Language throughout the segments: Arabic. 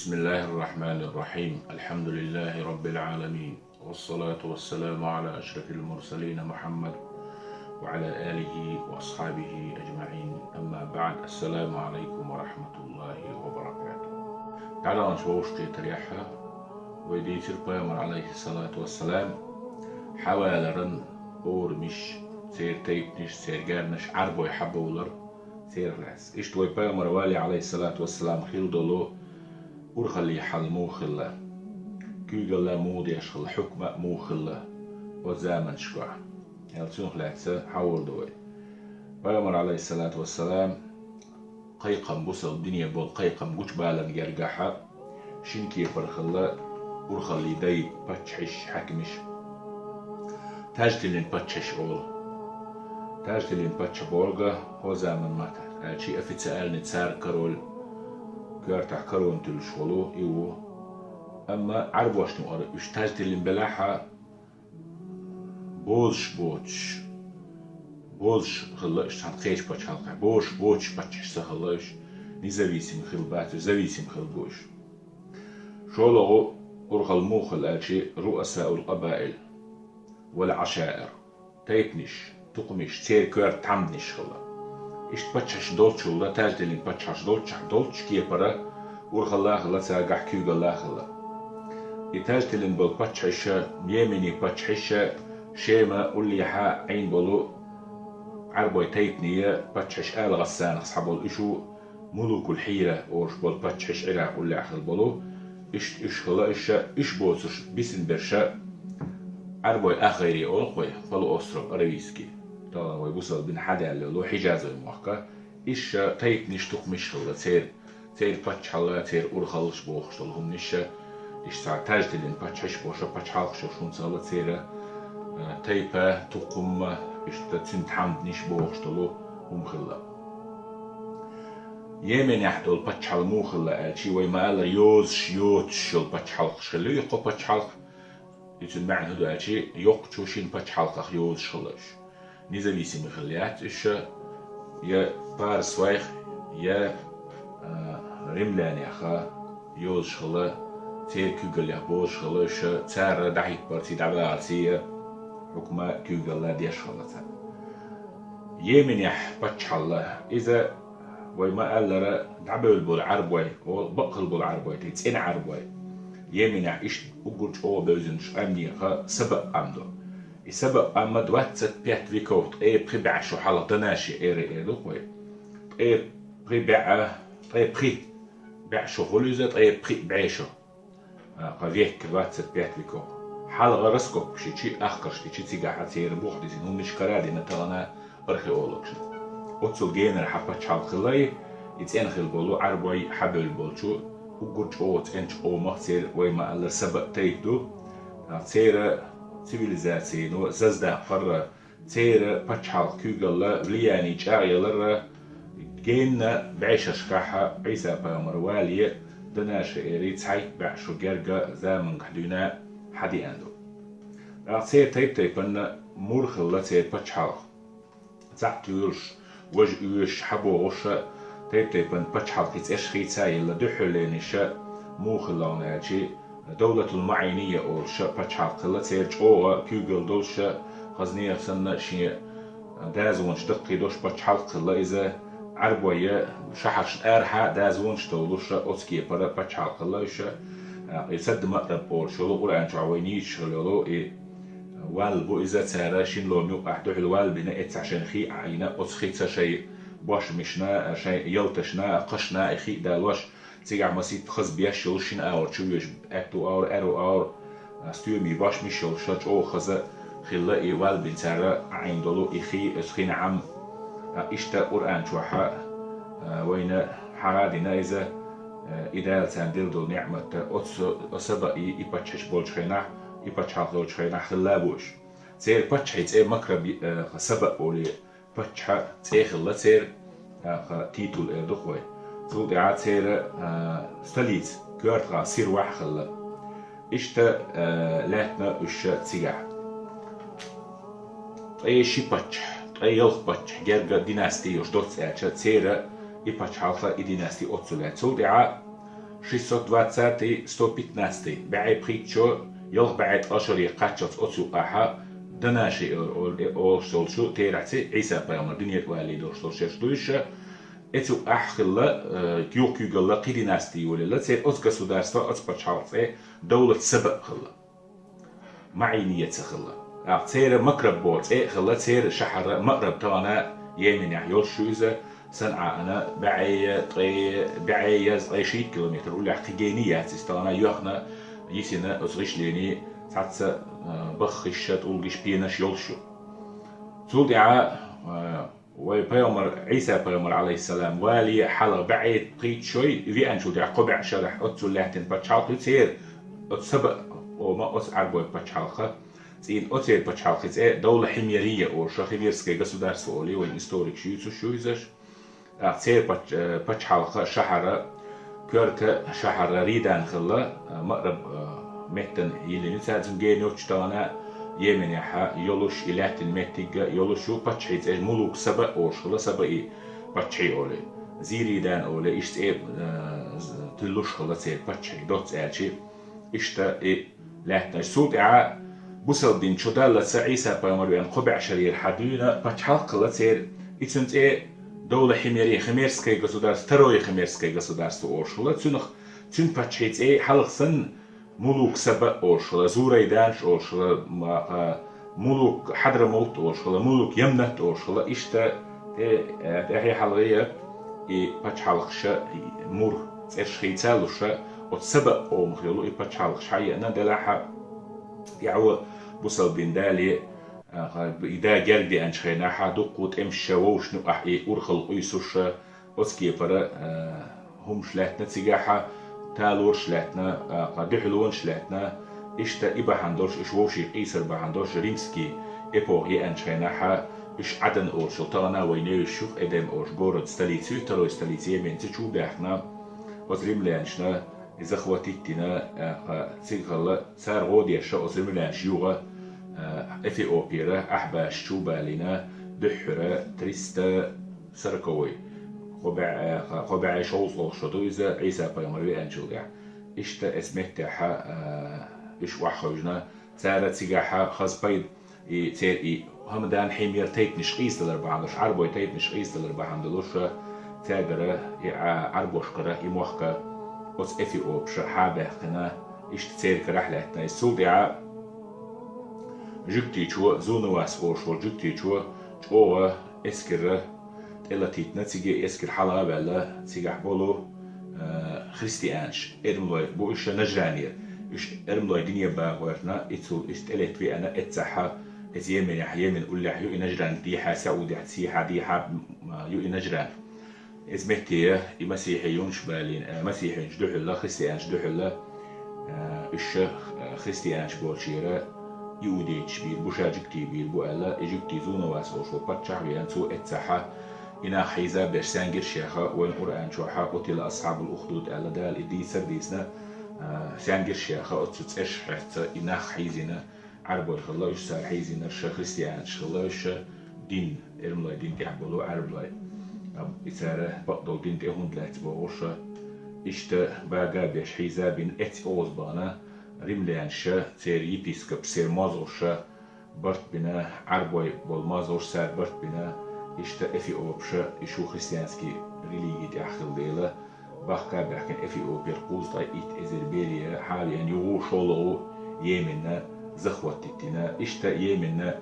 بسم الله الرحمن الرحيم. الحمد لله رب العالمين، والصلاة والسلام على أشرف المرسلين محمد وعلى آله وأصحابه أجمعين. أما بعد، السلام عليكم ورحمة الله وبركاته. تعالى نشوف تريحها ويدي تربيمر عليه الصلاة والسلام حوالرن أور مش سير تيبنش سير جارنش عربو يحبولر سير راس إشتوي بيمر والي عليه الصلاة والسلام خيل دولو ورخلي حل موخلة كيغلا مودي أشخل حكمة موخلة وزامن شكوع يعني تنخ لاتسا حاول دوي بيامر عليه الصلاة والسلام قيقم بوصل الدنيا بول قيقم قوش بالا نجرقاحا شنكي فرخلا ورخلي داي باتشحش حكمش تاجتلين باتشش أول تاجتلين باتش بولغا هو زامن ماتا شي أفي تسألني تسار كارول كارتح كارون تلشولو إيوه أما عرب واشتم أرى اشتاجت اللي مبلاحة بولش خلا اشتان قيش باتش حلقة بوش باتش سخلاش نزويسم خلبات زويسم خلبوش شولو أرخل موخل أشي رؤساء القبائل والعشائر تيتنش تقمش تير كوار تعمدنش خلا إشت باتشش دولتش ولا تاجت اللي باتشش دولتش كيه برا ورخلا خلا ساقح كيو قلا خلا إتاجت اللي بول باتشش يمني باتشش شيما قولي حا عين بولو عربوي تيتنية باتشش آل غسان أصحابول إشو ملوك الحيرة أورش بول باتشش عراق قولي أخل بولو إش خلا إش بوسش بيسن برشا عربوي آخري أولقوي فلو أسرق أرويسكي طبعا ويبوصل بين حدا اللي له حجازه المحكة إيش تيتنيش تقمش خلا تير باتش حلا تير أورخلش بوخش طلهم نشا إيش تعتاجت اللي باتشش بوشا باتش حالخش شون صالة تيرا تيبا تقوم إيش تتسنت حمد نش بوخش طلو خلا يمن يحدول باتش حال مو خلا أشي ويما قال يوتش باتش حالخش خلو يقو باتش حالخ يتن معنى هدو أشي يقشو شين باتش حالخ يوز خلاش نزليسي مخليات إيش يا بارس وايخ يا رملان يا خا يوز خلا تير كوغل يحبوش خلاش تار دحيك بارتي دعبارتي حكمة كوغل لا ديش خلاتا يمن يح باتش حلا إذا ويما قال لرا دعبل بول عربوي أو بقل بول عربوي تيتين عربوي يمن يح إيش أقولش أو بوزنش أمني خا سبق أمدو السبب أما دواتت بيت فيكوت بريبع شو حالة تناشي إيري دوخوي بريبع بيع شو خلوزت بري بعيشو قريك دواتت بيت فيكو حالة غرسكو شي أخكرش شي تيجا حتير بوخ دي هم مش كرادي نتلنا أرخي أولوكش أتصل جينر حبتش حال خلاي يتين خل بولو عربوي حبل بولشو وقرش أو تنش أو مختير ويما ألا سبق تيدو تير سيفيليزاسيون زازدا فرّ تير باتشال كوغلا لياني جايلر جينا بعيش شكاحة عيسى بامر والي دناش إيري تحيك بعشو جرجا زامن حدونا حدي أندو تير تيبن مورخلا تير باتشال تعتورش وجوش حبوش تيبن باتشال كيتش خيتاي لدحلينش موخلا ناجي دولة المعينية أو شا بتشعل قلة سيرج أو كيوغل دولش خزنية سنة شيء دازونش دقي دوش بتشعل قلة إذا عربوية شحش أرحى دازونش دولش أوسكي برا بتشعل قلة إيش يسد مقرب أو شلو قول عن شعوينيش شلو والبو إذا تراشين لو ميو أحدو الوال بنا عشان خي عينا أوسخي تشيء باش مشنا شيء يلتشنا قشنا إخي دالوش تيجي مسيت خز بيش يلشين أور شو يج أكتو أور أرو أور استيومي باش مش يلشج أو خز خلا إيوال بنتارا عين دلو إخي إسخين عم إشتا قرآن شوحة وين حرادنا إذا إذا تندل دل نعمة أصدق إبتشش بولشينا إبتشح بولشينا خلا بوش تير بتشح تير مكرب سبق أولي بتشح تير خلا تير تيتول إدخوي تقول عاتير ستليت كورترا سير وحخل إشتا لاتنا إش تيجا أي شيء بتش أي يلخ بتش جرجا ديناستي وش دوت ساعة تيرا يبتش حالة ديناستي أتصلت تقول 620 115 بعد بريتشو يلغ بعد أشري قاتشت أتسو أحا دناشي أو شو تيرعتي عيسى بيامر دنيا والي دوش شرطوش اتو أحخلا كيوكيو قلا قيدي ناستي ولا لا تسير أتكا سودارستا أتبتشارت دولة سبق خلا معينية خلا تسير مقرب بوت خلا تسير شحر مقرب تانا يمين يحيول شوزة صنعاء أنا بعي يز 20 كيلومتر ولا حقيقينيات استانا يوخنا يسنا أصغش ليني تعتس بخشت أولجش بيناش يلشو تودع وبيامر عيسى بيامر عليه السلام والي حلق بعيد قيد شوي في أنشو دع قبع شرح أتسو لهتن بتشالق تسير أتسبق وما أسعر بوي بتشالقه تين أتسير بتشالقه تسير دولة حميرية أو شخيميرسكي государство أولي وين إستوريك شيوتسو شويزش تسير بتشالقه شهر كورك شهر ريدان خلا مقرب متن يلي نساتن جينوش تانا يمن يحا يولوش إلهتن متيجا يولوشو بتشحيت ملوك سبق أوش خلا سبقي بتشحي أولي زيري دان أولي إيش تأب تلوش خلا تأب بتشحي دوت أشي إيش تأب لهتن سود إع بوصل دين شو دالة عيسى بيامريان قبع شرير حدونا بتشحق خلا تأب إتنت دولة حميرية خميرسكي государство второе خميرسكي государство أوش خلا تنخ تن بتشحيت حلق سن ملوك سبأ أوشلا زوريدانش أوشلا ملوك حضرموت أوشلا ملوك يمنت أوشلا إشتا هي حلقية باتش حلقشة مور تشخيتالوشة وتسبأ أو مخيلو باتش حلقشة أنا دلها يعو بوصل بين دالي إذا جردي أنشخينا حدقوت إمشى ووش نقح أورخل قيسوش أسكي فرا هم شلاتنا تسيجاحة تالور شلاتنا قدحلون شلاتنا إشتا إبا حندوش إشوشي قيسر بحندوش ريمسكي إبوغي أنشيناحا إش عدن أور شلطانا وينيو الشوخ إدم أوش بورد ستاليتسو تلو ستاليتسي من تشو داحنا وزريم لانشنا إذا خواتيتنا تسيغل سار غودي الشا وزريم لانش يوغا إثيوبيا أحباش شوبالينا دحرة تريستا سركوي قبع شوصل شدويزة عيسى بيامري أنجليا إشتا اسمتها إش وحوجنا سارة سجاحة خاص بيد تير همدان حمير تيت نشقيس للأربعة عربو تيت نشقيس للأربعة دلوش تاجرة عربوش قرة يموخك أس إثيوب حابة قنا إشت تير كرحلتنا السوداء جبتي شو زونواس أوش وجبتي شو جوه إسكرة إلا تيتنتيجي إسكر حلقة بلا تيجح بولو خريستيانش إرملوي بو إيش نجرانية إيش إرملوي دنيا باغورنا إتو إستلت في أنا إتسحها إزيمن يحيمن أقول له يو نجران دي حاسعودي حسيحة دي حاب يو نجران إزمتي مسيحيون شبالين مسيحيين جدوح الله خريستيانش جدوح الله إيش خريستيانش بولشيرة يودي تشبيل بوشاجكتي بيل بو ألا إجكتي زونا واسوش وبتشح بيانتو إتسحها إنا حيزا برسانجر شيخة وين قرآن شوحة قتل أصحاب الأخدود ألا دال إدي سرديسنا سانجر شيخة أتسوت إيش حتى إنا حيزنا عربو الخلا إيش صار حيزنا رش خريستيان شخلا إيش دين إرملا دين تحبلو عربلا إسارة بقدو دين تهون دلات بوغوشة إشتا باقا بيش حيزا بين إت أوزبانا رملانشا تير يبيسكب سير مازوشا برت بنا عربوي بالمازوش سار برت بنا إشتا إثيوبيا إشو خريستيانسكي ريليجي تأخذ ليلة بحكا بحكن إثيوبيا قوز طاي إت إزربيليا حاليا يغو شولو يمنا زخوتتنا إشتا يمنا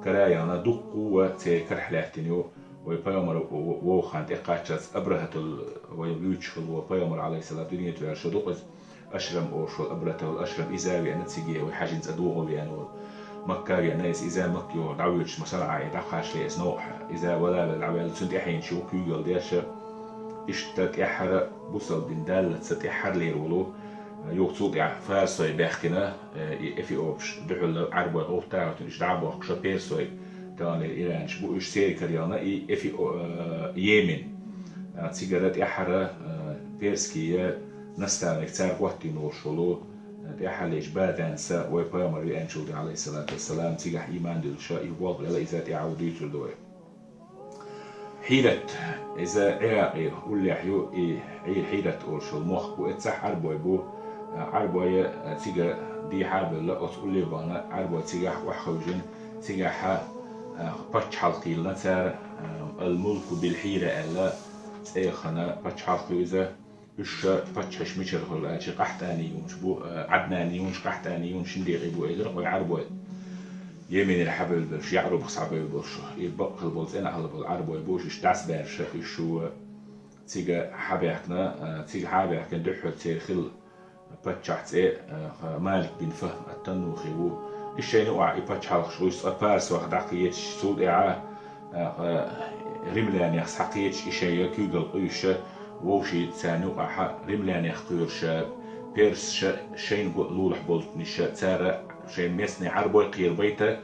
كرايانا دقوا تير كرحلاتنيو ويبايمر ووخان تقاتشاس أبرهة ويبيوتشخل وبايمر عليه السلام دنيا تورشو دقز أشرم أوشو أبرهة والأشرم إزاوي أنا تسيجيه ويحاجنز أدوغو بيانو مكاري ناس إذا مكيو دعويش مسرعة يدخش ليس نوح إذا ولا العوال سنت إحين شو كيوغل ديش إشتت إحر بوصل بين دالة ست إحر ليرولو يوصل فارسوي بيحكنا إثيوبش دحول عربو أوتاوت إش دعبو أخشى بيرسوي كان الإيران شبو إش سير كريانا يمن سيجارات إحر بيرسكية نستعمل كتير وقت نوشلو دي حاليش بادانسا ويبايمر أنجلي عليه الصلاة والسلام تيجح إيمان دلشا يوضع إلا إذا تعودي تلوه حيرة إذا عراقي واللي حيو عيل حيرة أورشل مخ وإتصح عربوي بو عربوي تيجا دي حاب لا أتقول لي بانا عربوي تيجا وحوجين تيجا ح بتش حلقي لنا تار الملك بالحيرة ألا تيخنا بتش حلقي إذا إيش بتش حش مشر خلا شي قحتاني ونش بو عدناني ونش قحتاني ونش نديقي بو إذا قوي عربوي يمين الحبل برش يعرب خصعب برش يبقى البولز أنا على بالعرب ويبوش يشتعس برش يشو تيجا حبيحنا تيجا حبيحنا دحول تيخل بتشعت مالك بن فهم التنوخي و الشيء نوع يبتش حلق شو يسقطاس واحد عقيتش سود إعاه رملان يخسقيتش إشياء كيجل قيش ووشي تسانو أح رملان يخقيرش بيرس شين لولح بولت نشا تارا شين مسني عربوي قير بيتا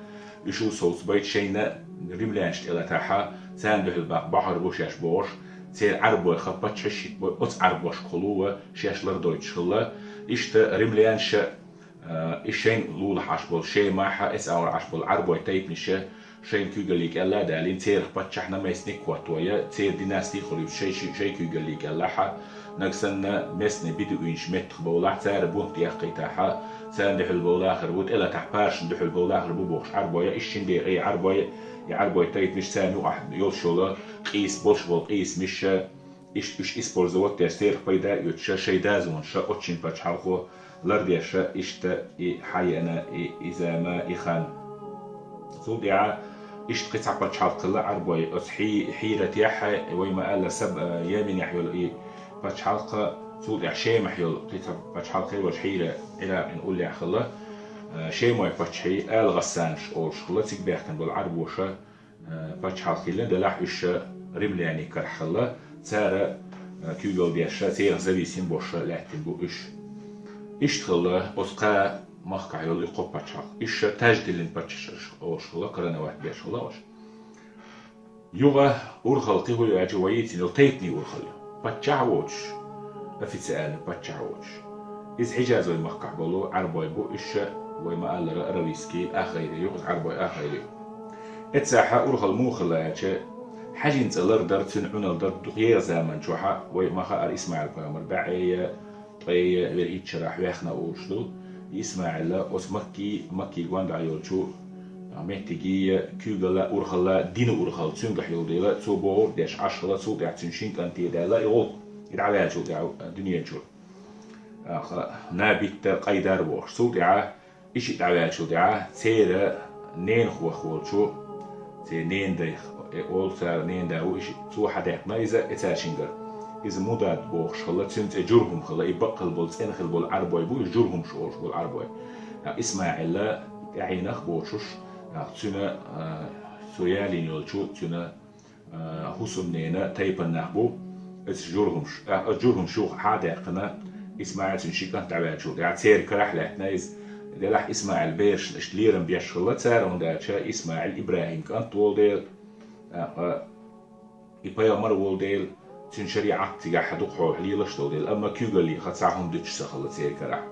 يشو صوت بيت شينا رملانش إلا تاحا سانده الباق بحر بوشاش بوش تير عربوي خبتش شيت بوي أتس عربوش خلوة شاش لردويتش خلا إشتا رملانش إشين لولح عشبول شي ماحا إس أور عشبول عربوي تايب نشا شين كيجليك ألا دالين تير خبتش احنا ما يسني كواتويا تير ديناستي خليو شي كيجليك ألا حا نقصنا مسني بدو إنش مت خبولا تار بوم تياقي تاحا سان دحل بولاخر ود إلا تحبارش دحل بولاخر بوبوخش عربويا إشين دي غي عربويا يعربويا تايت مش سانو أحد يلشولا قيس بولش بول قيس مش إش إسبور زوات تيستير بيدا يتشا شي دازون شا أتشين باتش حلقو لرديا شا إشتا حيانا إذا ما إخان زوديا إشت قطع باتش حلقو لا عربويا أصحي حيرة يحا ويما قال سب يامن يحيول باتش حلقة سود عشاء محيول قطع باتش حلقة وجحيرة إلى نقول لي خلا شيء ما باتش حي آل غسانش أو شخلا تكبير كان بالعرب وشا باتش حلقة لين دلح إيش رملي يعني كرحلا تارا كيوجل دياشا تير زبيسين بوشا لعتين بو إيش خلا أسقى مخ عيول يقب باتش حلقة إيش تاجدلين باتش أو شخلا كرنا واحد بيش خلا وش يوغا أورخلقي هو يعجويتين التيتني أورخلي باتشعوش أفيتسأل باتشعوش إذ حجاز المقع بلو عربي بو إيش وما قال رويسكي آخيري يوغز عربي آخيري اتساحة أورخل موخلاش حاجين تلر درتن عنال درت غير زمن شوحة وما خار إسماعيل بامر بعي طي بريد شرح ويخنا أوشلو إسماعيل أس مكي جواند عيولشو محتاجي كيوغلا أورخلا دين أورخل تنجح يوديلا تصبور داش 10 صوت يعتنشين كان تيدا يقول يدعى شو دنيا شو نابت قيدار بوش صوت إيش يدعى شو تيرا نين خو شو تي نين ده أول صار نين ده وإيش سو حداقنا إذا إتاشينجر إذا مداد بوش خلا تنت جرهم خلا يبقى البولس إن خل بول عربي بو جرهم شوش بول عربي إسماعيل عينخ بوشش تنا سويالين يلشو تنا حسن نينا تايبا نحبو جرهم شو حداقنا إسماعيل تنشيكان تعبان شو ده تير كرحلة نايز ده لح إسماعيل بيرش اشتليرن بيش خلا تارون ده شا إسماعيل إبراهيم كان طول ديل يبقى مر ول ديل تنشريعة تجاه حدوق حول حليلش طول ديل أما كيوغلي خدسعهم دتش سخلا تير كرح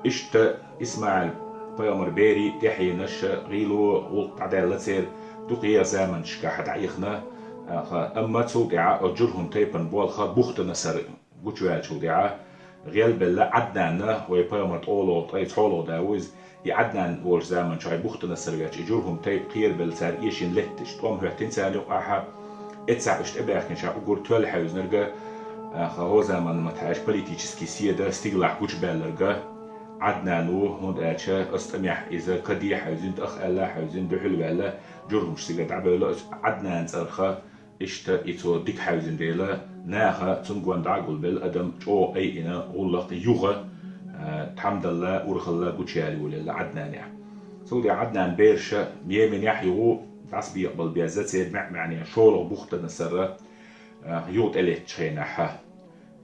إشت إسماعيل بيامر بيري تحيي نش غيلو ولط عدالة تير دقيقة زمن شكاحت عيخنا أما تودع أجرهم تيبن بول خد بوخت نسر بوشوال تودع غيال بلا عدنا ويبيامر طولو طولو داوز يعدنا ول زمن شاي بوخت نسر وياش أجرهم تيب قير بلسار إيشين لتش طوم هو تنسى لقاها اتسع إشت إبراهيم شا أقول تول حوز نرجع هو زمن ما تعيش بوليتيكسكي سيادة استقلال بوش بالرجع عدنا نو هون أشياء أستمع إذا قدي حوزين تأخ الله حوزين دحول بلا جرهم شتيجت عبالة عدنا نسرخة إشتا إتو ديك حوزين ديلا ناخا تنقوان دعقل بالأدم جو أي إنا غلق يوغا الحمد لله أورخلا بوشيالي ولا عدنا نيح سودي عدنا بيرشا ميمن يحيو تعصبي يقبل بيازات سيد معني شولو بوخت نسرة يوت إليت شيناحا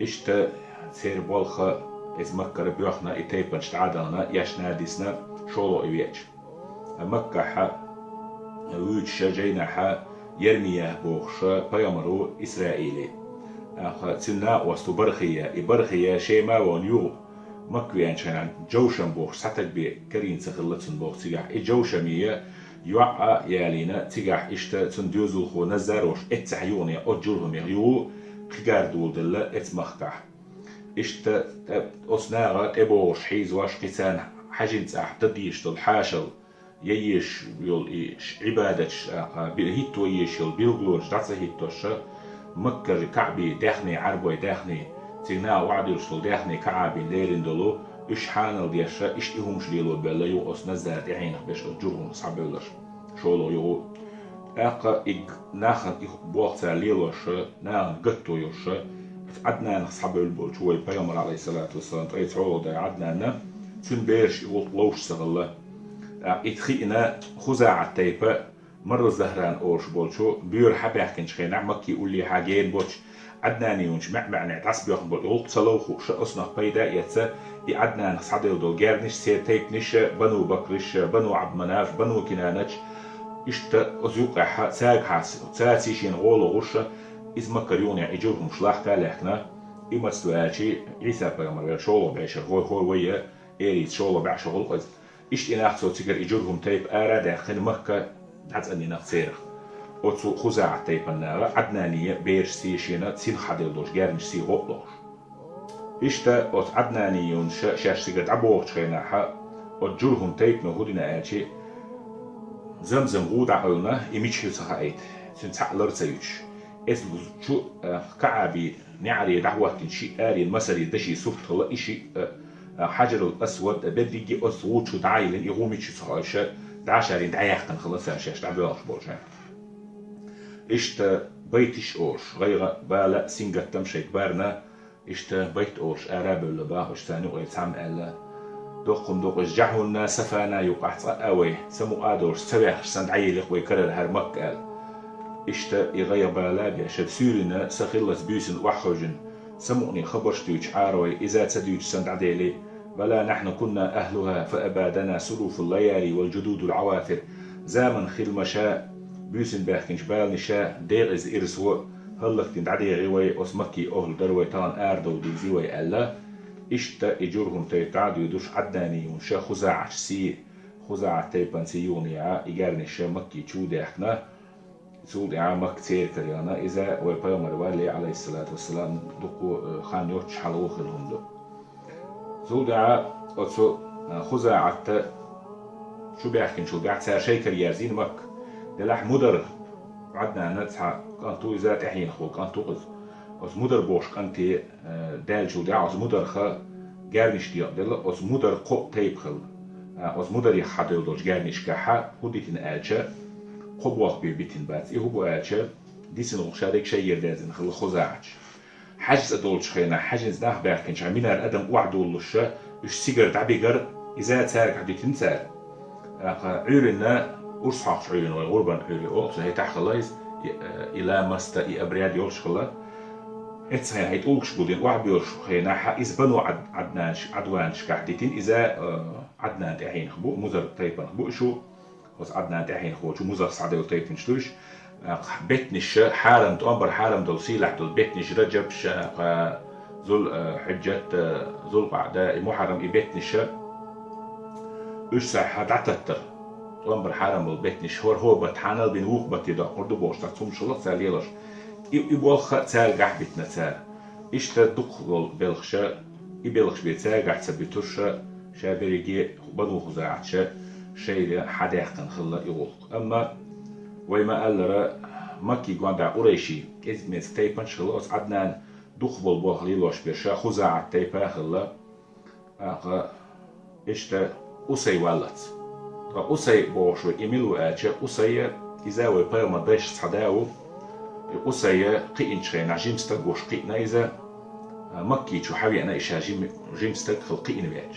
إشتا سير بالخا إذ مكة بيوخنا إتيبن شتعادلنا يشنا ديسنا شولو إبيج مكة حا ويتش جينا حا يرميه بوخش بيامرو إسرائيلي تنا وستو برخية شيما ونيو مكة ينشان جوشن بوخش ساتك بي كرين سخلتن بوخ سياح جوشمية يوعى يالينا تيجح إشتا تندوزو خو نزاروش اتعيوني أجرهم يو قجار دول دلا اتمخكح إشتا أصناغا إبوش حيز واش قسان حاجين تاح تديش الحاشل ييش يول إيش عبادتش بيهيتو ييش يول بيلغلوش دعسا هيتوش مكر كعبي داخني عربوي داخني تينا وعدل شتل داخني كعبي ليلين دلو إش حانل ديشا إش إهمش ليلو بلا يو أصنا زاد عينك باش أجرهم صعبلش شولو يو أقا ناخن بوقتا ليلوش ناخن قطو يوش عدنا نصحب البول شوي البيامر عليه الصلاة والسلام طيب عولو دا عدنا تن بيرش يقول لوش سغلا اتخينا خزاعة تيبا مرة زهران أورش بولشو بيور حبي أحكي شخينا مكي يقول لي حاجين بوش عدناني يونش معنى تعس بيوخن بول يقول تصلوخو شأصنا بيدا يتسا عدنا نصحب الدول جارنش سير تيبنش بنو بكرش بنو عبد مناف بنو كنانش إشتا أزوق ساق حاس ساسيشين غولو غشة إذ مكريوني إجوهم شلاح كالحكنا إما تستواشي عيسى بيامر شولو بعشر هو ويا إيريت شولو بعشر غلقز إشت إناخ سو تيجر إجوهم تيب آرا داخل مكة دعت أني نغسير أتسو خزاعة تيب النار عدنانية بيرش سيشينا تسين حديلوش جارنش سي غوطلوش إشتا أت عدنانيون شاش تيجر عبوغ شخيناها أتجرهم تيب نهودنا آتي زمزم غود عقلنا إميش يسخايت سنتح لرتيوش إذ شو كعبي نعري دعوة كنشي آري المسري دشي سفت الله إشي حجر الأسود بديجي أسود شو دعايلين يغوميش يسخايش دعشارين دعياختن خلاص عشاش دعبيوش بوشان إشتا بيتش أوش غير بالا سنجت تمشي كبارنا إشتا بيت أوش آراب اللبا إشتاني غير تعمل ألا دوقم دوق جعهن سفانا يقعت قوي سمو آدورش سبيح سندعي لقوي كرر هرمك قال إشتا إغير بالا بيشد سورنا سخلص بيسن وحوجن سموني خبرشتوش عاروي إذا تدوش سندعي لي بلا نحن كنا أهلها فأبادنا سلوف الليالي والجدود العواثر زامن خل مشاء بيسن باخنش بال نشاء دير إز إرسو هلك تندعي غيوي أسمكي أهل دروي طان آردو دي زيوي ألا إشتا إجورهم تيتعدو يدوش عداني ونشا خزاعة سي خزاعة تيبان سيونيا إيجارني شا مكي تشودي احنا سودي عامك تير كريانا إذا ويبايمر والي عليه الصلاة والسلام دقو خان يوتش حلوخ لهم دو سودي أتسو خزاعة شو بيحكين شو قاعد سار شي كريازين مك دلاح مدر عدنا نتسع كانتو إذا تحين خو كانتو قز أس مدر بوش كنتي دال شو دعوز مدر خا جارنش ديا دل أس مدر قو تيب خل أس مدر يحدل دوش جارنش كحا هوديتن آجا قبوخ بيتن بات إيه هو آجا ديسن غشادك شيء يردازن خل خزاعش حجز أدولش خينا حجز ناخ بيحكينش عمينا الأدم وعدول لشة إش سيجر تعبيجر إذا تارك عديتن تار عيرنا أرصح عيرنا والغربان عيري أوكس هي تحخلايز إلى مستا أبرياد يولش خلا إتسهل هيت أوكش بودين واحد بيورش خينا حإز بنو عدوانش كحديتين إذا عدنا تحين خبو مزر تايبان خبو شو بس عدنا تحين خبو شو مزر صعدة وتايبن شتوش بيتنش حارم تأمبر حارم دول سيلح دول بيتنش رجب ذل حجة ذل قعدة محرم بيتنش إيش صح هتعتتر تأمبر حارم دول بيتنش هو بتحانل بين وق بتيدا أرد بوش تقوم شلون ساليلش يبغى تسال قاع بيتنا تسال إيش تدخل بلخشة يبلخش بيتسال قاع تثبتوش شابريجي بنو خزاعة شيء حدا يحكن خلا يغلق أما وما قال مكي قاعد قريشي إذ من تيبان خلاص عدنا دخل بوخليلوش بيشا خزاعة تيبا خلا إيش أسي ولت أسي بوشو إميلو أجا أسي إذا ويبقى ما بيش صداو أسي قين شيء نعجيم ستجوش قين إذا مكي شو حبي أنا إيش جيم ستج خل قين بيج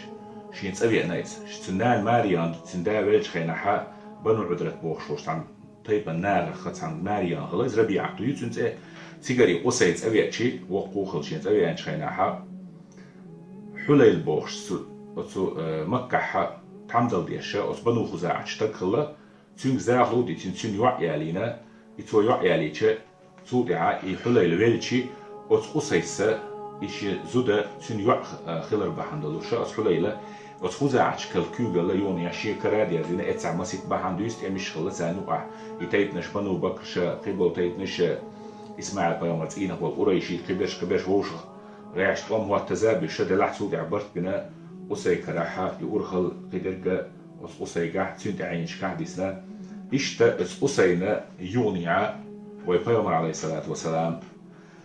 شين تسوي أنا إيش تندان ماريان تندان بيج خينا حا بنو عدرك بوشوش عن طيب النار خد عن ماريان خلاص ربيع تويتون سيجاري أسي تسوي شيء وقو خل شين تسوي أنش خينا حا حلي البوش سو مكة حا تعمدل ديشة أس بنو خزاعة تشتغل خلا تون زاغلو دي تون يوعي علينا يتو يوعي عليك سودعة يحلي الويلشي أس أسيس إيش زودا سن يع خلر بحندلو شا أصحوليلا أصخوزا عشكل كوجا يون يشير كراديا زين إتسع مسيت بحندوست مش خلص عنوع يتيت نشبنو بكرش قبل تيت نش إسماعيل بيامرت إينا والقريشي قبش ووشخ ريعش طم هو التزابي شد لحسود عبرت بنا أسي كراحة يورخل قدرك أسي قاعد سنت عينش كعدسنا إشتا أسينا يونيا ويبيامر عليه الصلاة والسلام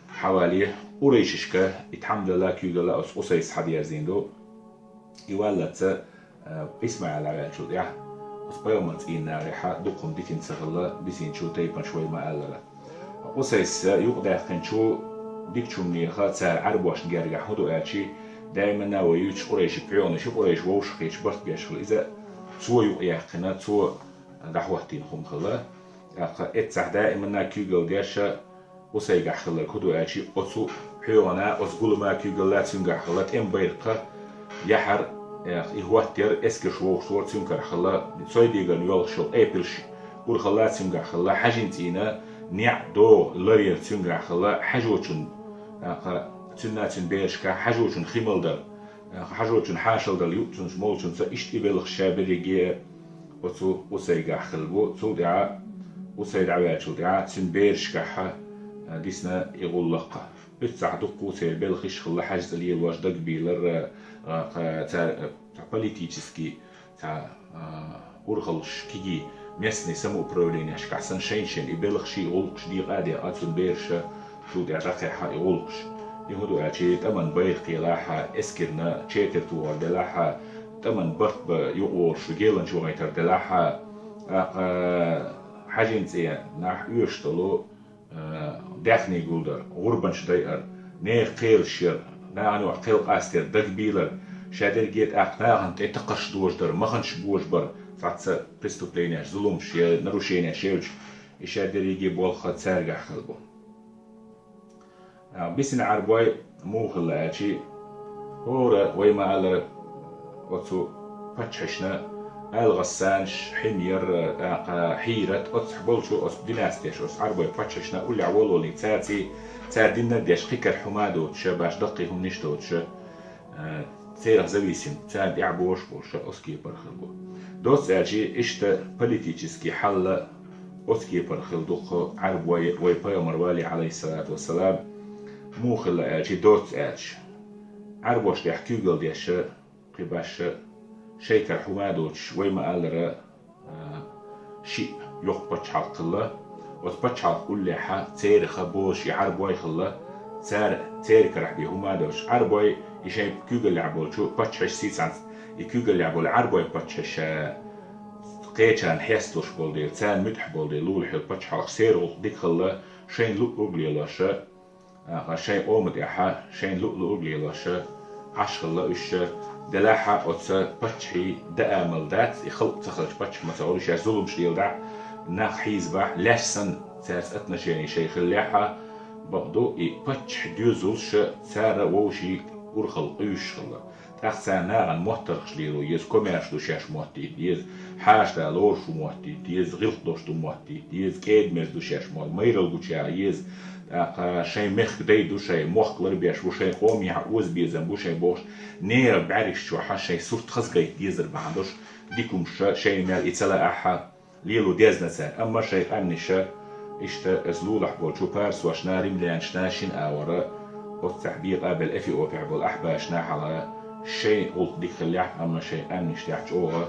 حوالي قريششكا يتحمل الله كيوغا لا أسي صحابي زيندو يولد إسماعيل على شو ده بيامرت إينا ريحة دقم ديكين سغلا بسين شو تيبان شوي ما أللا أسيس يقدر خنشو ديك شو منيخا تسار عربوش نجارجع هدو أشي دائما ناويوش قريش بعيون شو قريش ووش خيش برت بيشخل إذا سوى يقينا سوى دحوتين خم خلا اتسع دائما ناكيوغل جاشا وسيجع خلا هدو أشي أسو بعيونا أسقول ما كيوغل لا تنجع خلا تم بيرقة يحر يهوتر اسكش ووش صور تنجع خلا صيديجا نيولشل أبلش ورخلا تنجع خلا حاجنتينا نيع دو لرير تنجع خلا حاجوتشن تناتن بيرشكا حاجوتشن خيملدر حاجوتشن حاشلدر يوتشن مولتشن سإشتي بلخ شابريجي وتو وسيجع خلبو تو دعاء وسيدع وياتشو دعاء تن بيرشكا ديسنا يقول لقا بتساعدو سير بلخش خلا حاجز اللي الواش دق بيلر تاع политический تاع ورخلش كيجي местный самоуправление шкасан шеншен и белхши олкш ди гади атун берша ту дя рахиха олкш يهودو أشي تمن بيخ يلاها إسكرنا شيتر توار دلاها تمن برت بيقور شجيلن شو غيتر دلاها حاجين زين نح يشتلو دخني جولدر غربان شدير نه قيل شر نه أنا قيل قاستر دقبيلر شادر جيت أقناعن تتقش دوجدر مخنش بوجبر فاتس преступления ظلم شيء нарушения شيء شادر يجي بالخ تسرع خلبو بسن عربي مو خلا أشي هورا ويما على وتو بتشحنا الغسانش حمير حيرة أصحبولشو أص ديناستيش أص عربي بتشحنا أولي عولو لي تاتي تادينا ديش خيكر حمادو تشباش دقيهم نشتو تش تيرخ زويسم تاد يعبوش بوش أسكي برخلبو دوس أشي إشتا политический حل أسكي برخلدو عربي ويبايمر والي عليه الصلاة والسلام مو خلا أجي دوت أج عربوش دي حكيوغل ديش قباش شيكر حمادوش ويما قالر شيء يخبط حق الله وتبطش حق كل حا تاريخ بوش يعربوي خلا تاريخ رح بي حمادوش عربوي يشاي كيوغل يعبولشو بطش سيسان يكيوغل يعبول عربوي بطش قيتشان حيستوش بولدي تان مدح بولدي لول حل بطش حق سيرو ديك خلا شين لوك أغلي لاشا شين أومد يحا شين لؤلؤ ليلاشا عشقلا إيش دلاحة أتسا بتشي دأمل دات يخلق تخرج بتش ما تقولش يا ظلم شيل دع ناخ حيزبح لاش سن تاس أتنا شيء شيخ الليحة بعدو بتش ديوزلش سارة ووشي ورخل إيش خلا تحسن ناعن محترش ليلو يز كوميرش دو شاش محتي يز حاش دا لورش محتي يز غلط دوش دو محتي يز كيدمز دو شاش محتي ميرل بوشا يز شيء مخ ديدو شيء مخ لربيش وشيء قوم يعوز بيزن وشيء بوش نير بعرف شو حش شيء صورت خزقي يزر بعندوش ديكم شيء مال إتلا أحا ليلو ديزنا سان أما شيء أمنشة إشتا أزلول أحبول شو بارس وشنا رمليان شناشين آورا والتعبير قابل أفي أوفي عبول أحباشنا على شيء قلت ديك خليح أما شيء أمنش ديحج أوغا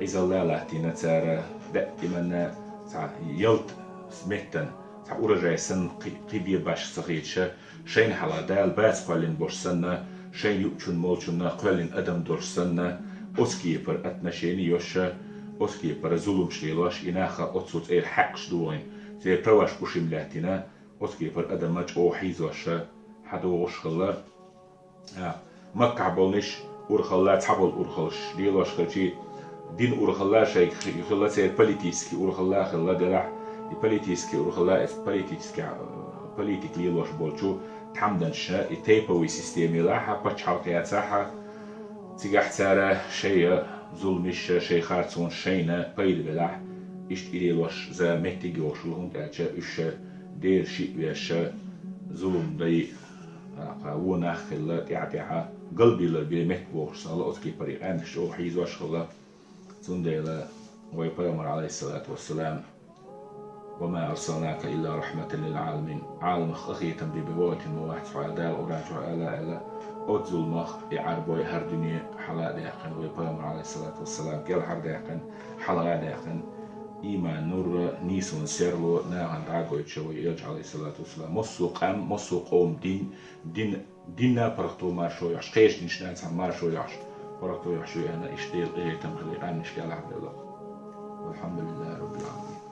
إذا الله لاتينا تارا دائما يلت سمتن ورجع سن قيدي باش صغيرش شين حلا دال باس قالين بوش سنة شين يؤتشون مولشون قالين أدم دور سنة أسكي بر أتنا شيني يوشا أسكي بر زلوم شليلاش إناخا أتصوت إير حقش دوين زي برواش بوشيم لاتنا أسكي بر أدم ماج أو حيزوشا حدوش خلا مكع بولنش ورخلات حبل ورخلش ليلاش خلشي دين ورخلا شيء خلا سير политический ورخلا خلا دلع политический ورخلا политик ليلاش بولشو تحمدنش يتيبوي سيستيمي لاحا بتشحوقيات ساحا تيجح تارا شيء ظلمش شيء خارصون شينا قيد بلاح إشت إليلاش زا مهتيجي وشلهم تاجا إش دير شيء بيش ظلم دي وناخ الله يعني قلبي للبيمت بوش صلاة أسكي بريق عندك شو حيز واشخلا تنديلا ويبرمر عليه الصلاة والسلام وما أرسلناك إلا رحمة للعالمين عالم أخي تنبي بوات مواحد فعدال وراجع ألا أتزل مخ يعربوي هر دنيا حلا داقن ويبرمر عليه الصلاة والسلام قال هر داقن حلا داقن إيمان نور نيسون سيرلو ناهن دعوة شوي يرجع عليه الصلاة والسلام مصو قوم ديننا برختو ما شو يعش قيش نشنات عن ما شو يعش برختو يعشو أنا إشتيل إيه تمغلي عن نشكال عبد الله والحمد لله رب العالمين.